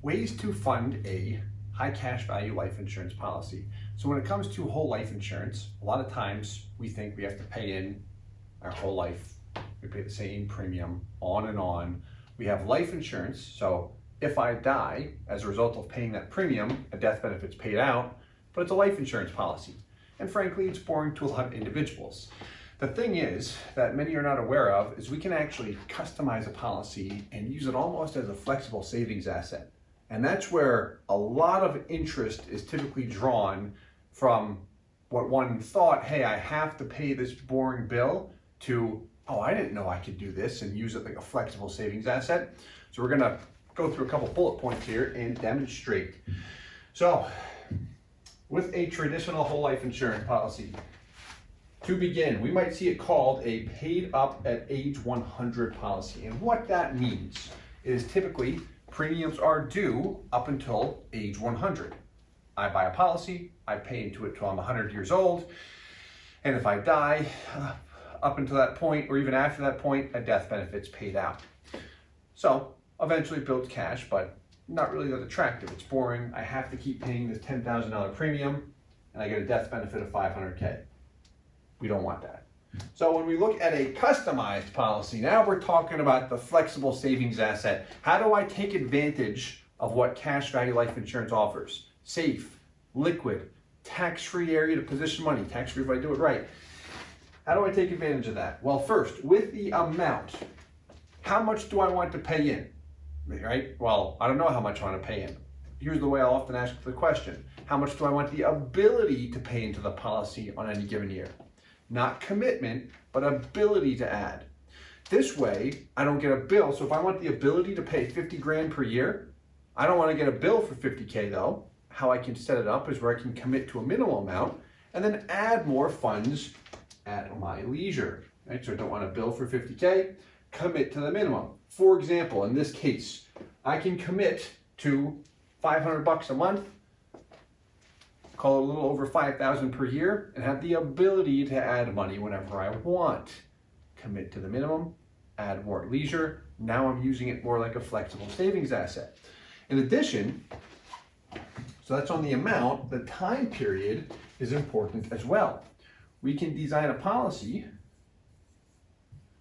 ways to fund a high cash value life insurance policy. So when it comes to whole life insurance, a lot of times we think we have to pay in our whole life. We pay the same premium on and on. We have life insurance, so if I die as a result of paying that premium, a death benefit's paid out, but it's a life insurance policy. And frankly, it's boring to a lot of individuals. The thing is that many are not aware of is we can actually customize a policy and use it almost as a flexible savings asset. And that's where a lot of interest is typically drawn from what one thought, hey, I have to pay this boring bill, to, oh, I didn't know I could do this and use it like a flexible savings asset. So we're gonna go through a couple bullet points here and demonstrate. So with a traditional whole life insurance policy, to begin, we might see it called a paid up at age 100 policy. And what that means is typically premiums are due up until age 100. I buy a policy, I pay into it till I'm 100 years old, and if I die up until that point, or even after that point, a death benefit's paid out. So eventually it builds cash, but not really that attractive. It's boring. I have to keep paying this $10,000 premium, and I get a death benefit of $500K. We don't want that. So when we look at a customized policy, now we're talking about the flexible savings asset. How do I take advantage of what cash value life insurance offers? Safe, liquid, tax-free area to position money. Tax-free if I do it right. How do I take advantage of that? Well, first, with the amount, how much do I want to pay in? Right? Well, I don't know how much I want to pay in. Here's the way I'll often ask the question. How much do I want the ability to pay into the policy on any given year? Not commitment, but ability to add. This way, I don't get a bill. So if I want the ability to pay 50 grand per year, I don't want to get a bill for 50K though. How I can set it up is where I can commit to a minimal amount and then add more funds at my leisure. Right? So I don't want a bill for 50K, commit to the minimum. For example, in this case, I can commit to $500 a month, call it a little over $5,000 per year, and have the ability to add money whenever I want. Commit to the minimum, add more at leisure. Now I'm using it more like a flexible savings asset. In addition, so that's on the amount, the time period is important as well. We can design a policy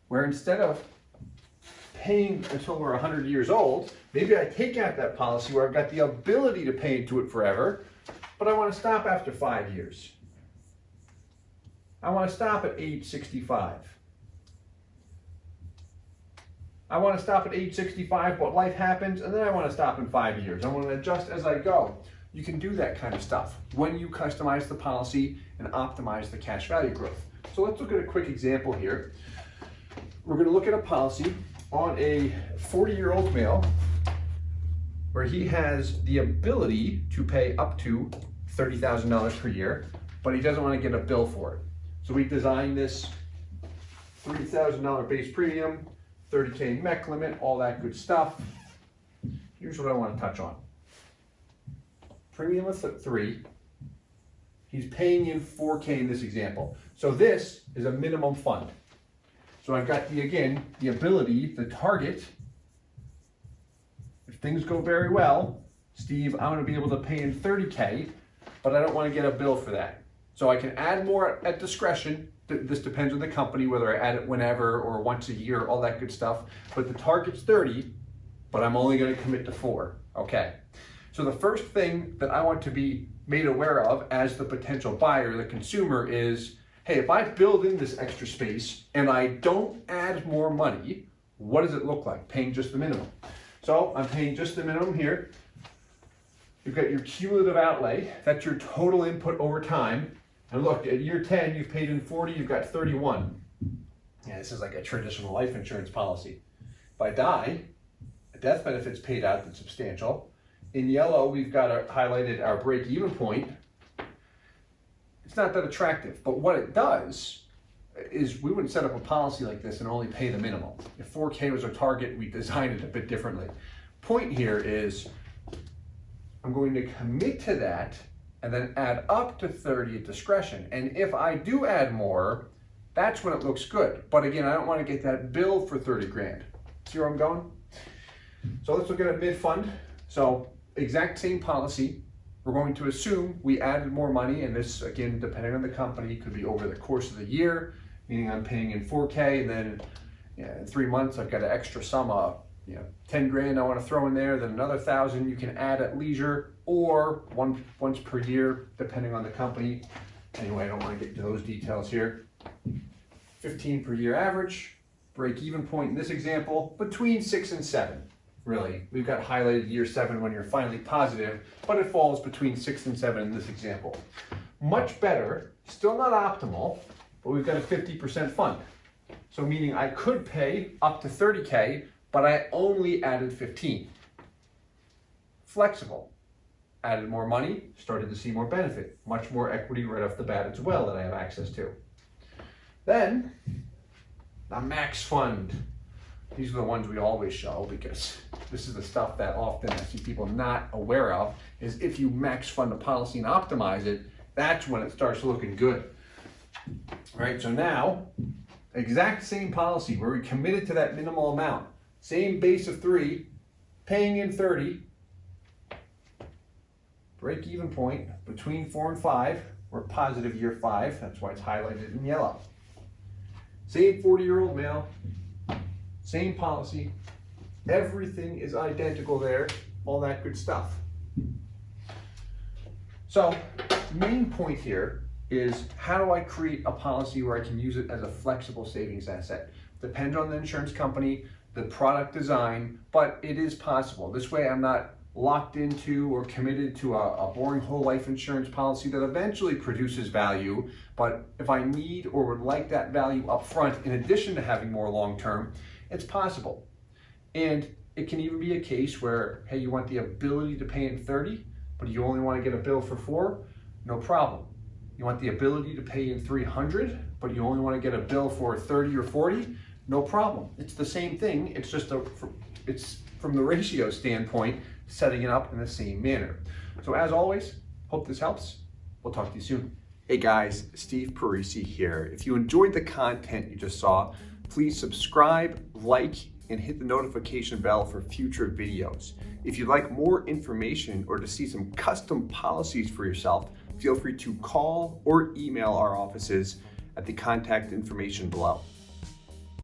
where instead of paying until we're 100 years old, maybe I take out that policy where I've got the ability to pay into it forever, but I want to stop after 5 years. I want to stop at age 65. I want to stop at age 65, but life happens, and then I want to stop in 5 years. I want to adjust as I go. You can do that kind of stuff when you customize the policy and optimize the cash value growth. So let's look at a quick example here. We're going to look at a policy on a 40-year-old male where he has the ability to pay up to $30,000 per year, but he doesn't want to get a bill for it. So we designed this $3,000 base premium, 30K MEC limit, all that good stuff. Here's what I want to touch on. Premium of 3, he's paying in 4K in this example. So this is a minimum fund. So I've got again, the ability, the target. If things go very well, Steve, I'm going to be able to pay in 30K, but I don't want to get a bill for that. So I can add more at discretion. This depends on the company, whether I add it whenever or once a year, all that good stuff. But the target's 30, but I'm only going to commit to 4. Okay. So the first thing that I want to be made aware of as the potential buyer, the consumer, is, hey, if I build in this extra space and I don't add more money, what does it look like? Paying just the minimum. So I'm paying just the minimum here. You've got your cumulative outlay. That's your total input over time. And look, at year 10, you've paid in 40, you've got 31. Yeah, this is like a traditional life insurance policy. If I die, a death benefit's paid out that's substantial. In yellow, we've got highlighted our break-even point. It's not that attractive, but what it does is we wouldn't set up a policy like this and only pay the minimum. If 4K was our target, we designed it a bit differently. Point here is I'm going to commit to that and then add up to 30 at discretion. And if I do add more, that's when it looks good. But again, I don't want to get that bill for 30 grand. See where I'm going? So let's look at a mid-fund. So exact same policy, we're going to assume we added more money, and this, again, depending on the company, could be over the course of the year, meaning I'm paying in 4K, and then in 3 months I've got an extra sum of 10 grand I want to throw in there, then another 1,000 you can add at leisure, or once per year, depending on the company. Anyway, I don't want to get into those details here. 15 per year average, break even point in this example, between 6 and 7. Really, we've got highlighted year 7 when you're finally positive, but it falls between 6 and 7 in this example. Much better, still not optimal, but we've got a 50% fund. So meaning I could pay up to 30K, but I only added 15. Flexible, added more money, started to see more benefit, much more equity right off the bat as well that I have access to. Then, the max fund. These are the ones we always show because this is the stuff that often I see people not aware of, is if you max fund a policy and optimize it, that's when it starts looking good. Right, so now, exact same policy where we committed to that minimal amount, same base of 3, paying in 30, break even point between 4 and 5, we're positive year 5, that's why it's highlighted in yellow. Same 40-year-old male, same policy, everything is identical there, all that good stuff. So, main point here is how do I create a policy where I can use it as a flexible savings asset? Depends on the insurance company, the product design, but it is possible. This way I'm not locked into or committed to a boring whole life insurance policy that eventually produces value, but if I need or would like that value up front in addition to having more long-term, it's possible. And it can even be a case where, hey, you want the ability to pay in 30, but you only want to get a bill for 4, no problem. You want the ability to pay in 300, but you only want to get a bill for 30 or 40, no problem. It's the same thing, it's just it's from the ratio standpoint, setting it up in the same manner. So as always, hope this helps. We'll talk to you soon. Hey guys, Steve Parisi here. If you enjoyed the content you just saw, please subscribe, like, and hit the notification bell for future videos. If you'd like more information or to see some custom policies for yourself, feel free to call or email our offices at the contact information below.